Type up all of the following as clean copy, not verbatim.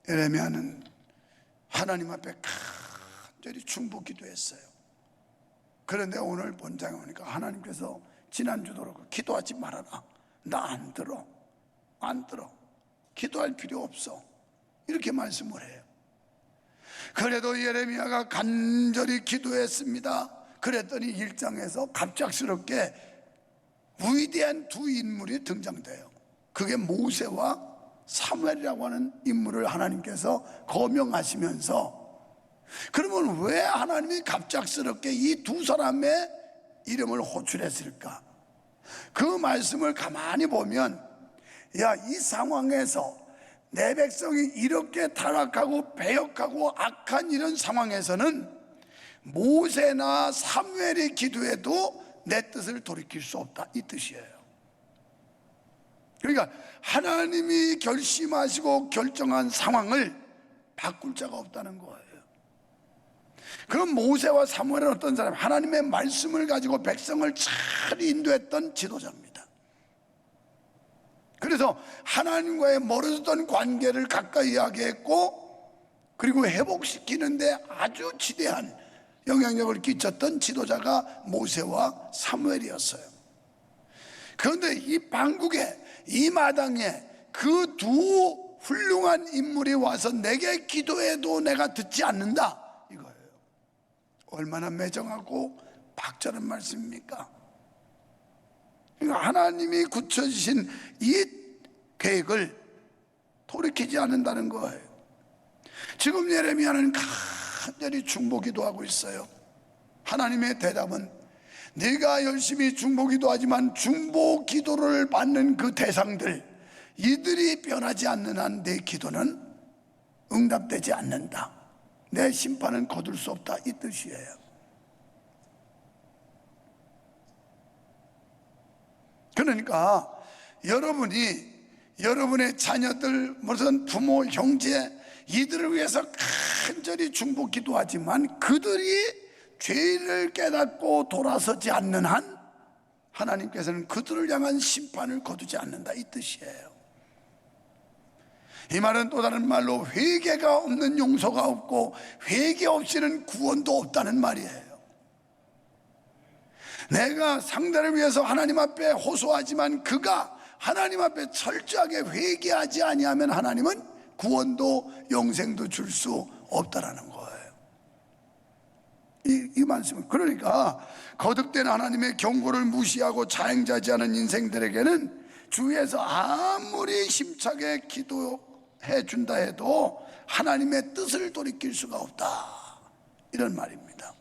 예레미야는 하나님 앞에 간절히 중보 기도했어요. 그런데 오늘 본장에 오니까 하나님께서 지난주도 그렇고 기도하지 말아라, 나 안 들어, 기도할 필요 없어, 이렇게 말씀을 해요. 그래도 예레미야가 간절히 기도했습니다. 그랬더니 1장에서 갑작스럽게 위대한 두 인물이 등장돼요. 그게 모세와 사무엘이라고 하는 인물을 하나님께서 거명하시면서, 그러면 왜 하나님이 갑작스럽게 이 두 사람의 이름을 호출했을까? 그 말씀을 가만히 보면, 야, 이 상황에서 내 백성이 이렇게 타락하고 배역하고 악한 이런 상황에서는 모세나 사무엘이 기도해도 내 뜻을 돌이킬 수 없다, 이 뜻이에요. 그러니까 하나님이 결심하시고 결정한 상황을 바꿀 자가 없다는 거예요. 그럼 모세와 사무엘은 어떤 사람? 하나님의 말씀을 가지고 백성을 잘 인도했던 지도자입니다. 그래서 하나님과의 멀어졌던 관계를 가까이 하게 했고, 그리고 회복시키는데 아주 지대한 영향력을 끼쳤던 지도자가 모세와 사무엘이었어요. 그런데 이 방국에, 이 마당에 그 두 훌륭한 인물이 와서 내게 기도해도 내가 듣지 않는다, 이거예요. 얼마나 매정하고 박절한 말씀입니까? 그러니까 하나님이 굳혀주신 이 계획을 돌이키지 않는다는 거예요. 지금 예레미야는 간절히 중보 기도하고 있어요. 하나님의 대답은, 네가 열심히 중보 기도하지만 중보 기도를 받는 그 대상들, 이들이 변하지 않는 한 내 기도는 응답되지 않는다, 내 심판은 거둘 수 없다, 이 뜻이에요. 그러니까 여러분이 여러분의 자녀들, 무슨 부모, 형제, 이들을 위해서 간절히 중보 기도하지만 그들이 죄를 깨닫고 돌아서지 않는 한 하나님께서는 그들을 향한 심판을 거두지 않는다, 이 뜻이에요. 이 말은 또 다른 말로 회개가 없는 용서가 없고 회개 없이는 구원도 없다는 말이에요. 내가 상대를 위해서 하나님 앞에 호소하지만 그가 하나님 앞에 철저하게 회개하지 아니하면 하나님은 구원도 영생도 줄 수 없다라는 거예요. 이 말씀은, 그러니까 거듭된 하나님의 경고를 무시하고 자행자지하는 인생들에게는 주위에서 아무리 힘차게 기도해 준다 해도 하나님의 뜻을 돌이킬 수가 없다, 이런 말입니다.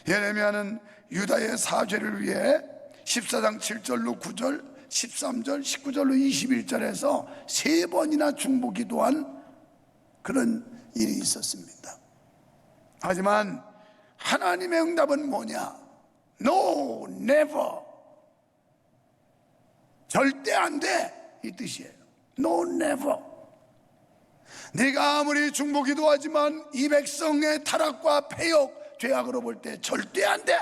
예레미야는 유다의 사죄를 위해 14장 7절로 9절, 13절, 19절로 21절에서 3번이나 중보 기도한 그런 일이 있었습니다. 하지만 하나님의 응답은 뭐냐? No, never. 절대 안 돼, 이 뜻이에요. No, never. 네가 아무리 중보 기도하지만 이 백성의 타락과 패역, 죄악으로 볼 때 절대 안 돼,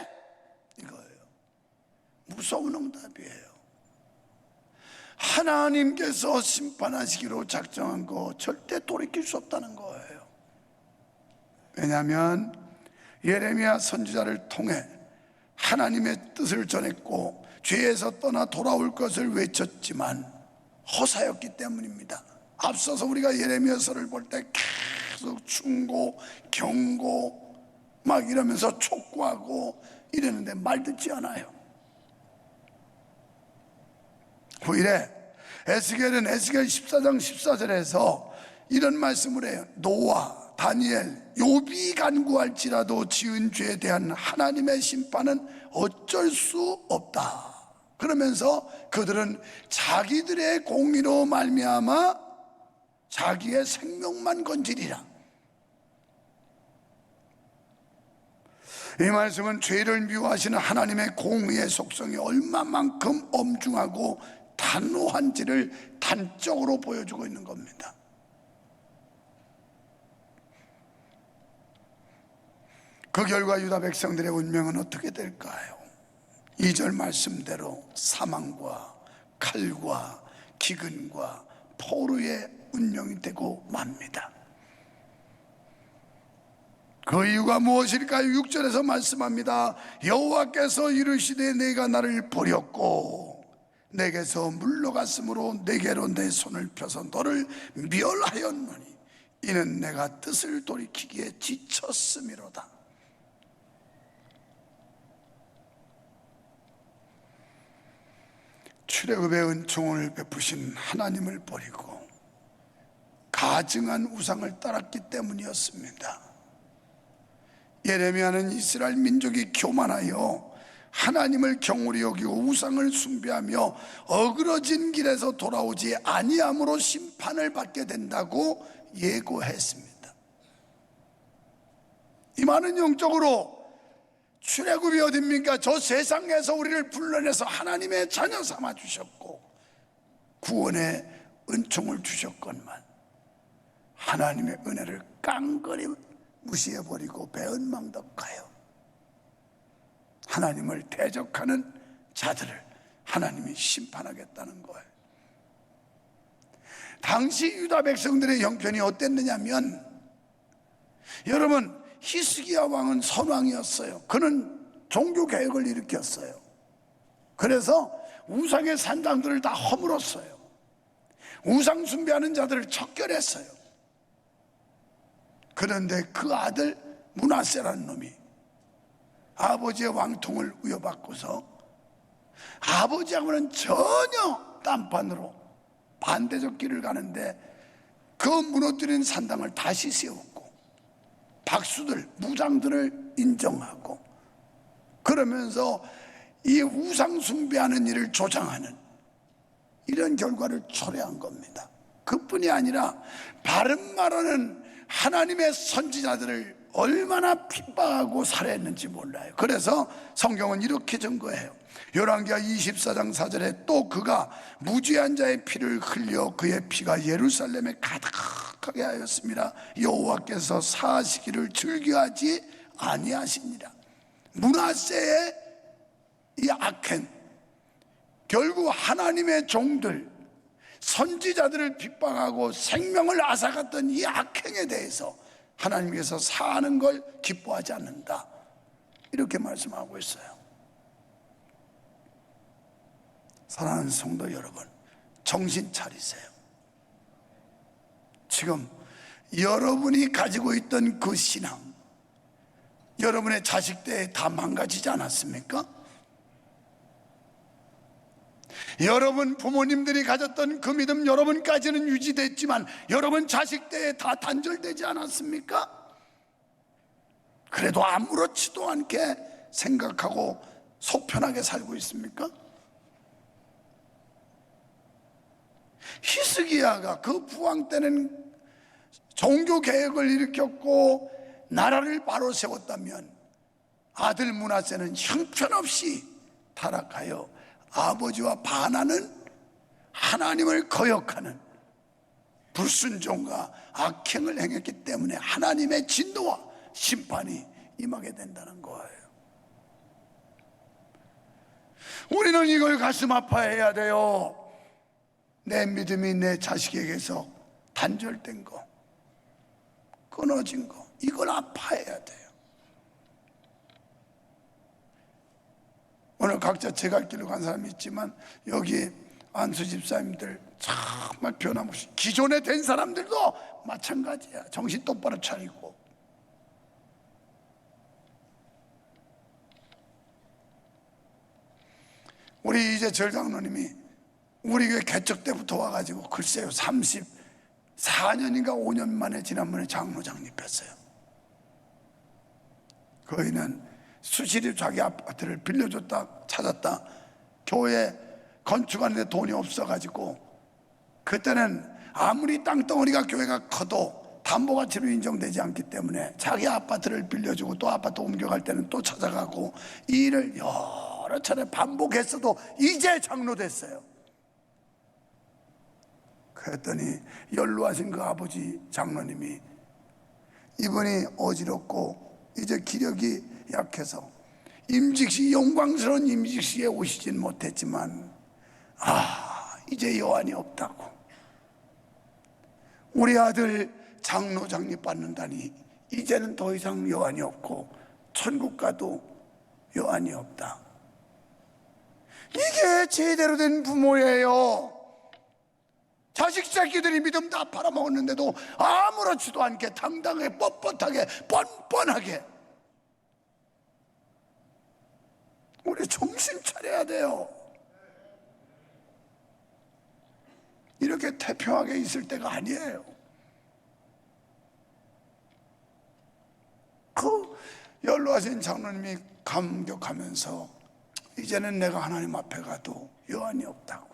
이거예요. 무서운 응답이에요. 하나님께서 심판하시기로 작정한 거 절대 돌이킬 수 없다는 거예요. 왜냐하면 예레미야 선지자를 통해 하나님의 뜻을 전했고 죄에서 떠나 돌아올 것을 외쳤지만 허사였기 때문입니다. 앞서서 우리가 예레미야서를 볼 때 계속 충고, 경고 막 이러면서 촉구하고 이러는데 말 듣지 않아요. 후일에 에스겔은 에스겔 14장 14절에서 이런 말씀을 해요. 노아, 다니엘, 욥이 간구할지라도 지은 죄에 대한 하나님의 심판은 어쩔 수 없다. 그러면서 그들은 자기들의 공의로 말미암아 자기의 생명만 건지리라. 이 말씀은 죄를 미워하시는 하나님의 공의의 속성이 얼마만큼 엄중하고 단호한지를 단적으로 보여주고 있는 겁니다. 그 결과 유다 백성들의 운명은 어떻게 될까요? 2절 말씀대로 사망과 칼과 기근과 포로의 운명이 되고 맙니다. 그 이유가 무엇일까요? 6절에서 말씀합니다. 여호와께서 이르시되 내가 나를 버렸고 내게서 물러갔으므로 내게로 내 손을 펴서 너를 멸하였노니 이는 내가 뜻을 돌이키기에 지쳤음이로다. 출애굽의 은총을 베푸신 하나님을 버리고 가증한 우상을 따랐기 때문이었습니다. 예레미야는 이스라엘 민족이 교만하여 하나님을 경홀히 여기고 우상을 숭배하며 어그러진 길에서 돌아오지 아니함으로 심판을 받게 된다고 예고했습니다. 이 많은 영적으로 출애굽이 어딥니까? 저 세상에서 우리를 불러내서 하나님의 자녀 삼아 주셨고 구원의 은총을 주셨건만 하나님의 은혜를 깡그리 무시해버리고 배은망덕하여 하나님을 대적하는 자들을 하나님이 심판하겠다는 거예요. 당시 유다 백성들의 형편이 어땠느냐면, 여러분, 히스기야 왕은 선왕이었어요. 그는 종교개혁을 일으켰어요. 그래서 우상의 산당들을 다 허물었어요. 우상 숭배하는 자들을 척결했어요. 그런데 그 아들 므낫세라는 놈이 아버지의 왕통을 위협받고서 아버지하고는 전혀 딴판으로 반대적 길을 가는데 그 무너뜨린 산당을 다시 세웠고 박수들, 무장들을 인정하고 그러면서 이 우상 숭배하는 일을 조장하는 이런 결과를 초래한 겁니다. 그뿐이 아니라 바른 말하는 하나님의 선지자들을 얼마나 핍박하고 살해했는지 몰라요. 그래서 성경은 이렇게 증거해요. 열왕기하 24장 4절에 또 그가 무죄한 자의 피를 흘려 그의 피가 예루살렘에 가득하게 하였습니다. 여호와께서 사하시기를 즐겨하지 아니하시니라. 므낫세의 이 악행, 결국 하나님의 종들, 선지자들을 핍박하고 생명을 앗아갔던 이 악행에 대해서 하나님께서 사하는 걸 기뻐하지 않는다, 이렇게 말씀하고 있어요. 사랑하는 성도 여러분, 정신 차리세요. 지금 여러분이 가지고 있던 그 신앙, 여러분의 자식 때에 다 망가지지 않았습니까? 여러분 부모님들이 가졌던 그 믿음 여러분까지는 유지됐지만 여러분 자식 때에 다 단절되지 않았습니까? 그래도 아무렇지도 않게 생각하고 속 편하게 살고 있습니까? 히스기야가 그 부왕 때는 종교개혁을 일으켰고 나라를 바로 세웠다면 아들 므낫세는 형편없이 타락하여 아버지와 반하는, 하나님을 거역하는 불순종과 악행을 행했기 때문에 하나님의 진노와 심판이 임하게 된다는 거예요. 우리는 이걸 가슴 아파해야 돼요. 내 믿음이 내 자식에게서 단절된 거, 끊어진 거, 이걸 아파해야 돼요. 오늘 각자 제갈 길로 간 사람이 있지만 여기 안수 집사님들 정말 변함없이, 기존에 된 사람들도 마찬가지야. 정신 똑바로 차리고. 우리 이제 절 장로님이 우리 교회 개척 때부터 와가지고 글쎄요 34년인가 5년 만에 지난번에 장로장 입혔어요. 거기는 수시로 자기 아파트를 빌려줬다 찾았다, 교회 건축하는데 돈이 없어가지고, 그때는 아무리 땅덩어리가 교회가 커도 담보가치로 인정되지 않기 때문에 자기 아파트를 빌려주고 또 아파트 옮겨갈 때는 또 찾아가고, 이 일을 여러 차례 반복했어도 이제 장로 됐어요. 그랬더니 연로하신 그 아버지 장로님이, 이분이 어지럽고 이제 기력이 약해서 임직시, 영광스러운 임직시에 오시진 못했지만 이제 여한이 없다고, 우리 아들 장로 장립 받는다니 이제는 더 이상 여한이 없고 천국 가도 여한이 없다. 이게 제대로 된 부모예요. 자식 새끼들이 믿음 다 팔아먹었는데도 아무렇지도 않게 당당하게 뻣뻣하게 뻔뻔하게. 우리 정신 차려야 돼요. 이렇게 태평하게 있을 때가 아니에요. 그 연로하신 장로님이 감격하면서 이제는 내가 하나님 앞에 가도 여한이 없다고.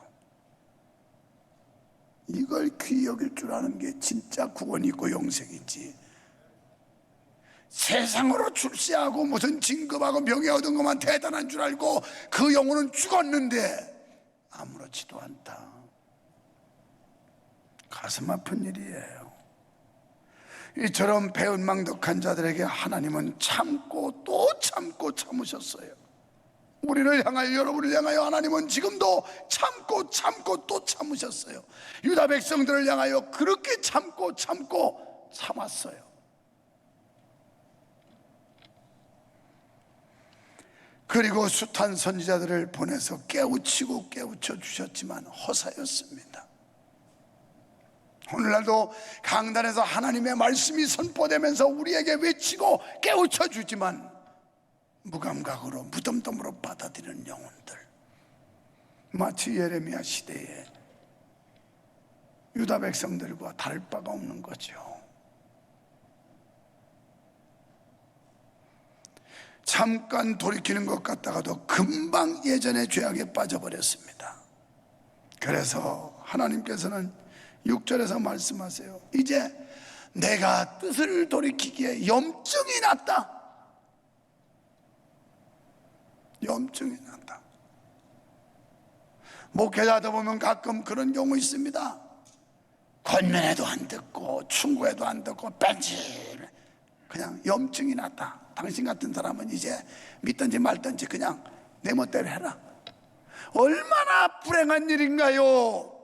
이걸 귀히 여길 줄 아는 게 진짜 구원이 있고 영생이지. 세상으로 출세하고 무슨 진급하고 명예 얻은 것만 대단한 줄 알고 그 영혼은 죽었는데 아무렇지도 않다. 가슴 아픈 일이에요. 이처럼 배은망덕한 자들에게 하나님은 참고 또 참고 참으셨어요. 우리를 향하여, 여러분을 향하여 하나님은 지금도 참고 참고 또 참으셨어요. 유다 백성들을 향하여 그렇게 참고 참고 참았어요. 그리고 숱한 선지자들을 보내서 깨우치고 깨우쳐 주셨지만 허사였습니다. 오늘날도 강단에서 하나님의 말씀이 선포되면서 우리에게 외치고 깨우쳐 주지만 무감각으로 무덤덤으로 받아들이는 영혼들, 마치 예레미야 시대에 유다 백성들과 다를 바가 없는 거죠. 잠깐 돌이키는 것 같다가도 금방 예전의 죄악에 빠져버렸습니다. 그래서 하나님께서는 6절에서 말씀하세요. 이제 내가 뜻을 돌이키기에 염증이 났다. 염증이 난다. 목회자도 보면 가끔 그런 경우 있습니다. 권면해도 안 듣고 충고해도 안 듣고 뺀질 그냥 염증이 났다. 당신 같은 사람은 이제 믿든지 말든지 그냥 내 멋대로 해라. 얼마나 불행한 일인가요?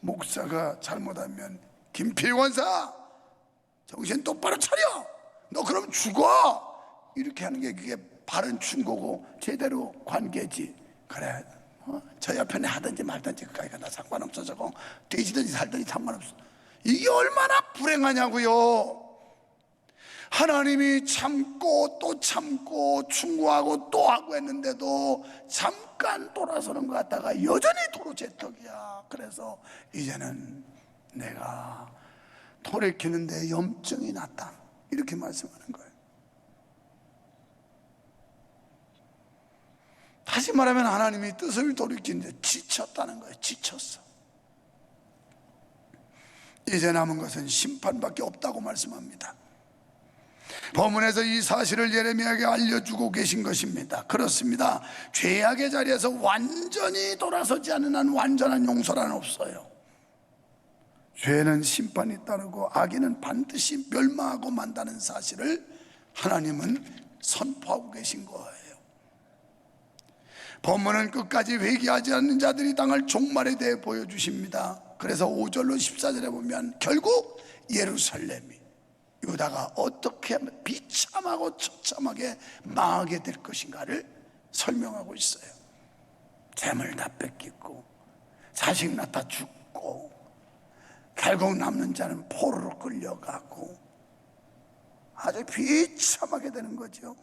목사가 잘못하면 김필 원사 정신 똑바로 차려, 너 그럼 죽어, 이렇게 하는 게 그게 바른 충고고 제대로 관계지. 그래, 저 옆에 하든지 말든지 그까이가 나 상관없어. 저거 돼지든지 살든지 상관없어. 이게 얼마나 불행하냐고요. 하나님이 참고 또 참고 충고하고 또 하고 했는데도 잠깐 돌아서는 것 같다가 여전히 도로재턱이야. 그래서 이제는 내가 돌이키는데 염증이 났다, 이렇게 말씀하는 거예요. 다시 말하면 하나님이 뜻을 돌이키는데 지쳤다는 거예요. 지쳤어. 이제 남은 것은 심판밖에 없다고 말씀합니다. 본문에서 이 사실을 예레미야에게 알려주고 계신 것입니다. 그렇습니다. 죄악의 자리에서 완전히 돌아서지 않는 한 완전한 용서란 없어요. 죄는 심판이 따르고 악인은 반드시 멸망하고 만다는 사실을 하나님은 선포하고 계신 거예요. 본문은 끝까지 회개하지 않는 자들이 당할 종말에 대해 보여주십니다. 그래서 5절로 14절에 보면 결국 예루살렘이, 유다가 어떻게 비참하고 처참하게 망하게 될 것인가를 설명하고 있어요. 재물 다 뺏기고 자식 낳다 죽고 결국 남는 자는 포로로 끌려가고 아주 비참하게 되는 거죠.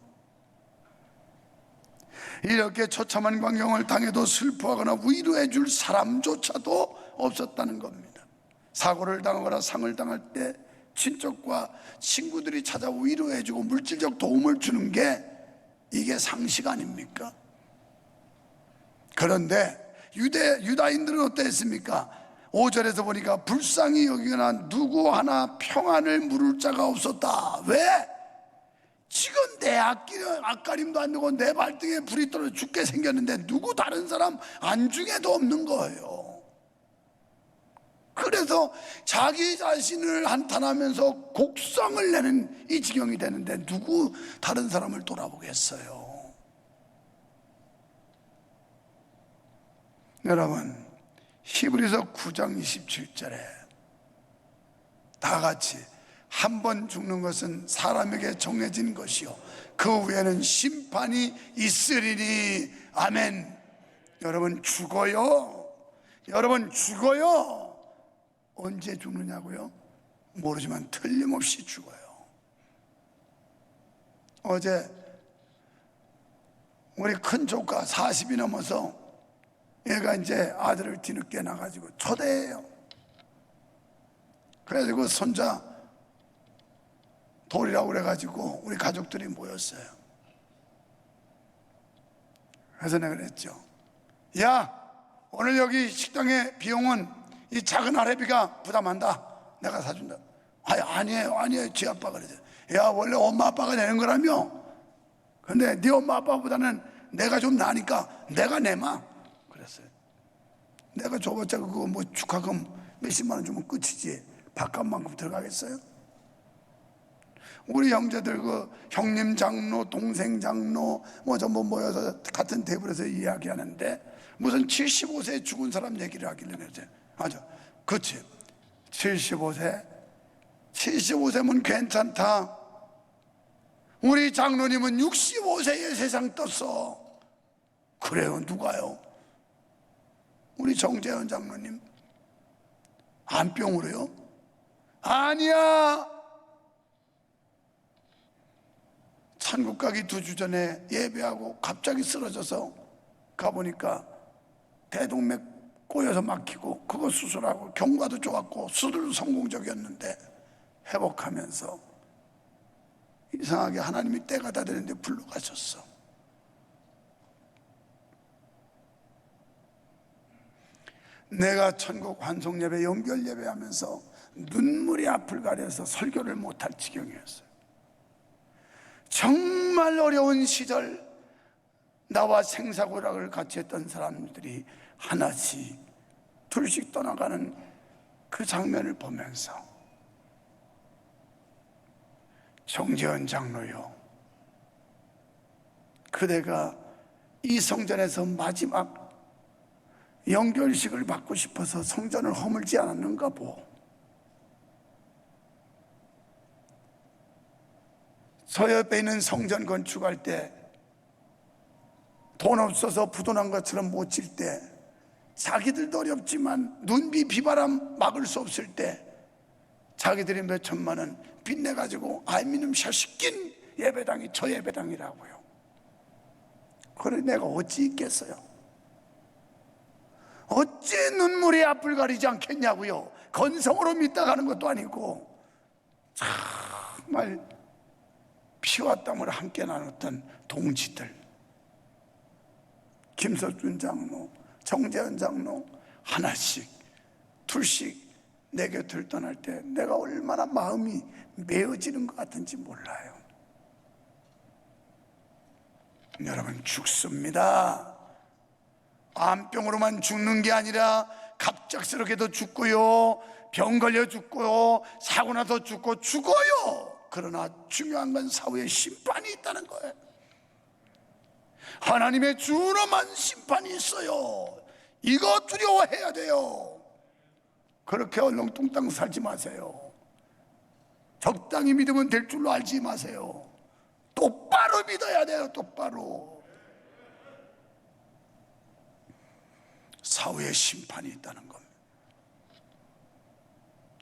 이렇게 처참한 광경을 당해도 슬퍼하거나 위로해 줄 사람조차도 없었다는 겁니다. 사고를 당하거나 상을 당할 때 친척과 친구들이 찾아 위로해 주고 물질적 도움을 주는 게 이게 상식 아닙니까? 그런데 유다인들은 어땠습니까? 5절에서 보니까 불쌍히 여기거나 누구 하나 평안을 물을 자가 없었다. 왜? 지금 내 앞가림도 안 되고 내 발등에 불이 떨어져 죽게 생겼는데 누구 다른 사람 안중에도 없는 거예요. 그래서 자기 자신을 한탄하면서 곡성을 내는 이 지경이 되는데 누구 다른 사람을 돌아보겠어요? 여러분, 히브리서 9장 27절에 다 같이 한 번 죽는 것은 사람에게 정해진 것이요 그 후에는 심판이 있으리니. 아멘. 여러분 죽어요. 여러분 죽어요. 언제 죽느냐고요? 모르지만 틀림없이 죽어요. 어제 우리 큰 조카 40이 넘어서 얘가 이제 아들을 뒤늦게 나가지고 초대해요. 그래가지고 손자 돌이라고 그래가지고 우리 가족들이 모였어요. 그래서 내가 그랬죠. 야, 오늘 여기 식당의 비용은 이 작은 할애비가 부담한다. 내가 사준다. 아니에요. 지 아빠가 그러죠. 야, 원래 엄마 아빠가 내는 거라며. 근데 네 엄마 아빠보다는 내가 좀 나니까 내가 내마. 그랬어요. 내가 줘봤자 그거 뭐 축하금 몇십만 원 주면 끝이지 밥값만큼 들어가겠어요? 우리 형제들 그 형님 장로, 동생 장로 뭐 전부 모여서 같은 테이블에서 이야기하는데 무슨 75세에 죽은 사람 얘기를 하길래 그러지. 맞아, 그치. 75세면 괜찮다. 우리 장로님은 65세에 세상 떴어. 그래요? 누가요? 우리 정재현 장로님. 암병으로요? 아니야. 천국 가기 2주 전에 예배하고 갑자기 쓰러져서 가보니까 대동맥 꼬여서 막히고 그거 수술하고 경과도 좋았고 수술도 성공적이었는데 회복하면서 이상하게 하나님이 때가 다 되는데 불러가셨어. 내가 천국 환송 예배, 연결 예배 하면서 눈물이 앞을 가려서 설교를 못할 지경이었어요. 정말 어려운 시절 나와 생사고락을 같이 했던 사람들이 하나씩 둘씩 떠나가는 그 장면을 보면서 정재현 장로요, 그대가 이 성전에서 마지막 영결식을 받고 싶어서 성전을 허물지 않았는가 보. 저 옆에 있는 성전 건축할 때 돈 없어서 부도난 것처럼 못 칠 때, 자기들도 어렵지만 눈비 비바람 막을 수 없을 때 자기들이 몇 천만 원 빚내가지고 아이미눔 샤시킨 예배당이 저 예배당이라고요. 그래 내가 어찌 있겠어요? 어찌 눈물이 앞을 가리지 않겠냐고요. 건성으로 믿다 가는 것도 아니고 정말 피와 땀을 함께 나눴던 동지들, 김석준 장로, 정재현 장로 하나씩 둘씩 내 곁을 떠날 때 내가 얼마나 마음이 메어지는 것 같은지 몰라요. 여러분 죽습니다. 암병으로만 죽는 게 아니라 갑작스럽게도 죽고요, 병 걸려 죽고요, 사고 나서 죽어요. 그러나 중요한 건 사후에 심판이 있다는 거예요. 하나님의 준엄한 심판이 있어요. 이거 두려워해야 돼요. 그렇게 얼렁뚱땅 살지 마세요. 적당히 믿으면 될 줄로 알지 마세요. 똑바로 믿어야 돼요. 똑바로. 사후에 심판이 있다는 겁니다.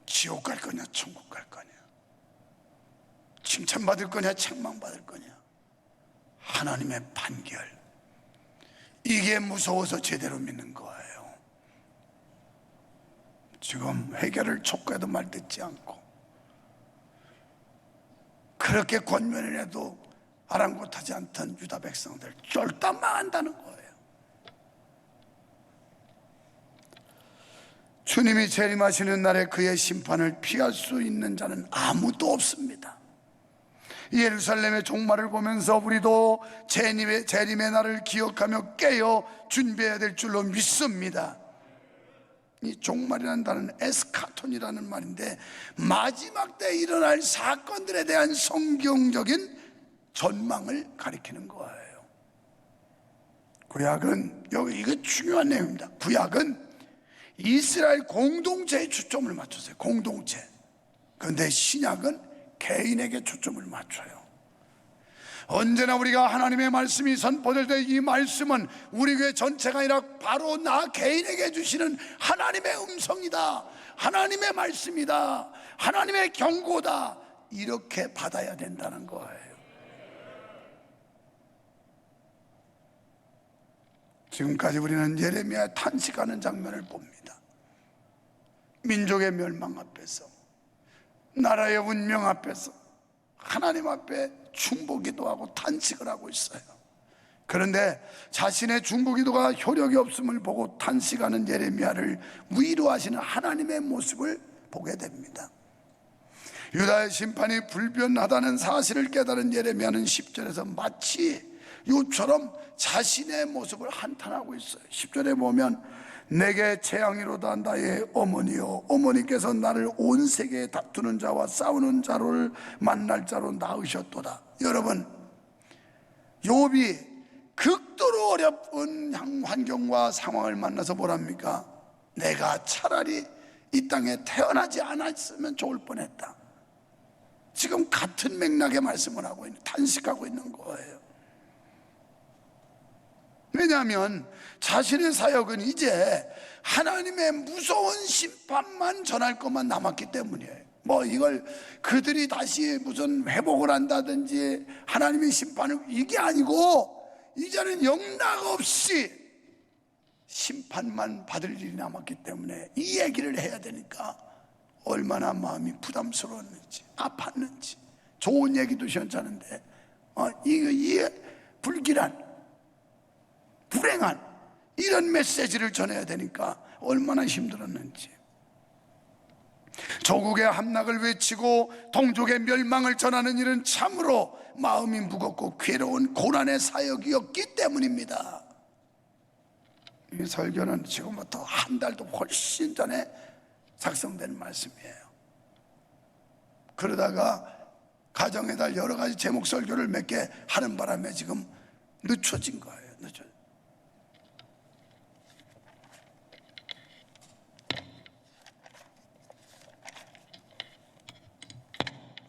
지옥 갈 거냐 천국 갈 거냐, 칭찬받을 거냐 책망받을 거냐, 하나님의 판결. 이게 무서워서 제대로 믿는 거예요. 지금 회개를 촉구해도 말 듣지 않고 그렇게 권면을 해도 아랑곳하지 않던 유다 백성들 쫄딱 망한다는 거예요. 주님이 재림하시는 날에 그의 심판을 피할 수 있는 자는 아무도 없습니다. 예루살렘의 종말을 보면서 우리도 재림의 날을 기억하며 깨어 준비해야 될 줄로 믿습니다. 이 종말이라는 단어는 에스카톤이라는 말인데 마지막 때 일어날 사건들에 대한 성경적인 전망을 가리키는 거예요. 구약은, 여기 이거 중요한 내용입니다. 구약은 이스라엘 공동체에 초점을 맞췄어요. 공동체. 그런데 신약은 개인에게 초점을 맞춰요. 언제나 우리가 하나님의 말씀이 선포될 때 이 말씀은 우리 교회 전체가 아니라 바로 나 개인에게 주시는 하나님의 음성이다, 하나님의 말씀이다, 하나님의 경고다, 이렇게 받아야 된다는 거예요. 지금까지 우리는 예레미야의 탄식하는 장면을 봅니다. 민족의 멸망 앞에서, 나라의 운명 앞에서 하나님 앞에 중보기도 하고 탄식을 하고 있어요. 그런데 자신의 중보기도가 효력이 없음을 보고 탄식하는 예레미야를 위로하시는 하나님의 모습을 보게 됩니다. 유다의 심판이 불변하다는 사실을 깨달은 예레미야는 10절에서 마치 요처럼 자신의 모습을 한탄하고 있어요. 10절에 보면 내게 재앙이로다 나의 어머니요, 어머니께서 나를 온 세계에 다투는 자와 싸우는 자를 만날 자로 낳으셨도다. 여러분, 욥이 극도로 어려운 환경과 상황을 만나서 뭐랍니까? 내가 차라리 이 땅에 태어나지 않았으면 좋을 뻔했다. 지금 같은 맥락의 말씀을 하고 있는, 탄식하고 있는 거예요. 왜냐하면 자신의 사역은 이제 하나님의 무서운 심판만 전할 것만 남았기 때문이에요. 뭐 이걸 그들이 다시 무슨 회복을 한다든지 하나님의 심판을, 이게 아니고 이제는 영락없이 심판만 받을 일이 남았기 때문에 이 얘기를 해야 되니까 얼마나 마음이 부담스러웠는지, 아팠는지. 좋은 얘기도 시원찮은데 이 불길한, 불행한 이런 메시지를 전해야 되니까 얼마나 힘들었는지. 조국의 함락을 외치고 동족의 멸망을 전하는 일은 참으로 마음이 무겁고 괴로운 고난의 사역이었기 때문입니다. 이 설교는 지금부터 한 달도 훨씬 전에 작성된 말씀이에요. 그러다가 가정의 달 여러 가지 제목 설교를 몇 개 하는 바람에 지금 늦춰진 거예요.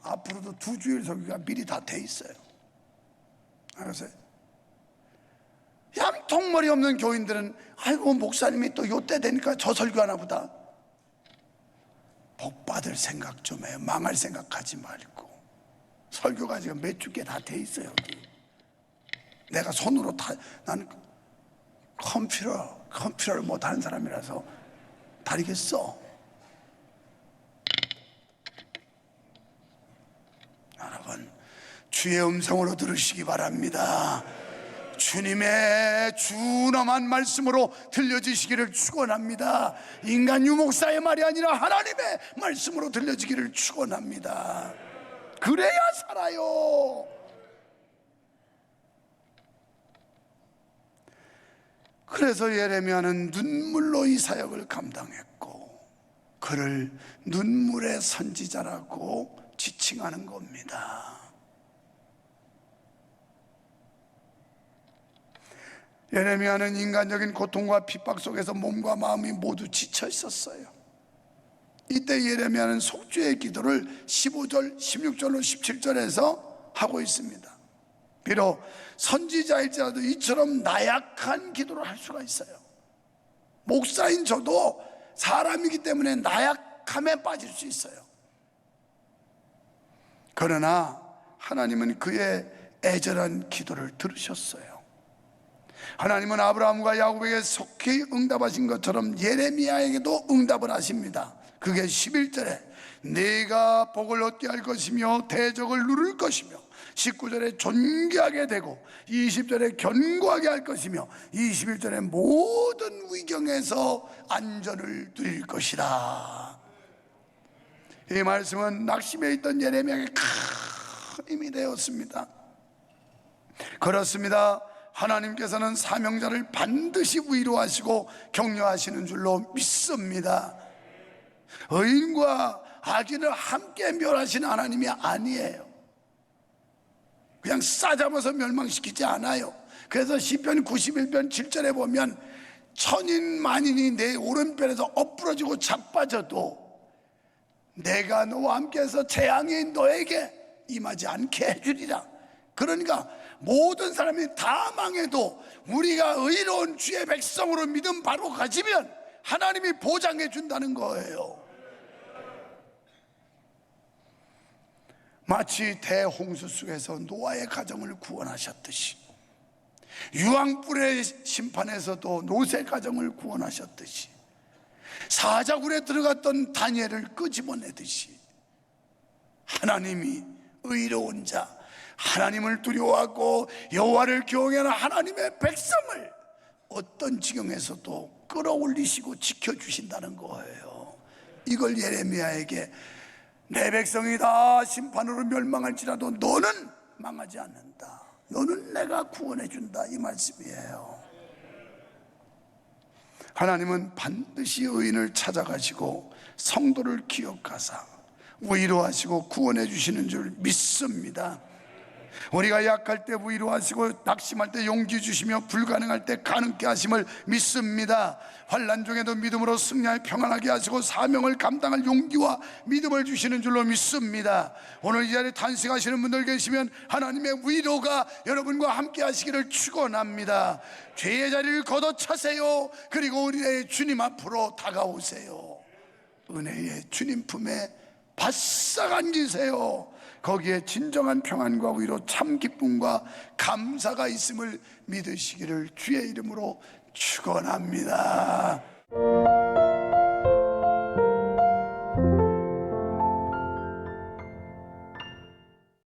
앞으로도 2주일 설교가 미리 다 돼 있어요. 알았어요? 양통머리 없는 교인들은 아이고 목사님이 또 요때 되니까 저 설교하나 보다. 복 받을 생각 좀 해요. 망할 생각하지 말고. 설교가 지금 몇 주께 다 돼 있어요. 여기. 내가 손으로 다, 나는 컴퓨터를 못하는 사람이라서 다르겠어. 여러분, 주의 음성으로 들으시기 바랍니다. 주님의 준엄한 말씀으로 들려지시기를 축원합니다. 인간 유목사의 말이 아니라 하나님의 말씀으로 들려지기를 축원합니다. 그래야 살아요. 그래서 예레미야는 눈물로 이 사역을 감당했고 그를 눈물의 선지자라고 지칭하는 겁니다. 예레미야는 인간적인 고통과 핍박 속에서 몸과 마음이 모두 지쳐 있었어요. 이때 예레미야는 속죄의 기도를 15절, 16절로 17절에서 하고 있습니다. 비록 선지자일지라도 이처럼 나약한 기도를 할 수가 있어요. 목사인 저도 사람이기 때문에 나약함에 빠질 수 있어요. 그러나 하나님은 그의 애절한 기도를 들으셨어요. 하나님은 아브라함과 야곱에게 속히 응답하신 것처럼 예레미야에게도 응답을 하십니다. 그게 11절에 네가 복을 얻게 할 것이며 대적을 누를 것이며 19절에 존귀하게 되고 20절에 견고하게 할 것이며 21절에 모든 위경에서 안전을 누릴 것이다. 이 말씀은 낙심해 있던 예레미야에게 큰 힘이 되었습니다. 그렇습니다. 하나님께서는 사명자를 반드시 위로하시고 격려하시는 줄로 믿습니다. 의인과 악인을 함께 멸하시는 하나님이 아니에요. 그냥 싸잡아서 멸망시키지 않아요. 그래서 시편 91편 7절에 보면 천인 만인이 내 오른편에서 엎부러지고 자빠져도 내가 너와 함께해서 재앙이 너에게 임하지 않게 해주리라. 그러니까 모든 사람이 다 망해도 우리가 의로운 주의 백성으로 믿음 바로 가지면 하나님이 보장해 준다는 거예요. 마치 대홍수 속에서 노아의 가정을 구원하셨듯이, 유황불의 심판에서도 노새 가정을 구원하셨듯이, 사자굴에 들어갔던 다니엘을 끄집어내듯이 하나님이 의로운 자, 하나님을 두려워하고 여호와를 경외하는 하나님의 백성을 어떤 지경에서도 끌어올리시고 지켜주신다는 거예요. 이걸 예레미야에게 내 백성이 다 심판으로 멸망할지라도 너는 망하지 않는다, 너는 내가 구원해 준다, 이 말씀이에요. 하나님은 반드시 의인을 찾아가시고 성도를 기억하사 위로하시고 구원해 주시는 줄 믿습니다. 우리가 약할 때 위로하시고 낙심할 때 용기 주시며 불가능할 때 가능케 하심을 믿습니다. 환난 중에도 믿음으로 승리하여 평안하게 하시고 사명을 감당할 용기와 믿음을 주시는 줄로 믿습니다. 오늘 이 자리에 탄식하시는 분들 계시면 하나님의 위로가 여러분과 함께 하시기를 축원합니다. 죄의 자리를 걷어차세요. 그리고 우리의 주님 앞으로 다가오세요. 은혜의 주님 품에 바싹 안기세요. 거기에 진정한 평안과 위로 참 기쁨과 감사가 있음을 믿으시기를 주의 이름으로 축원합니다.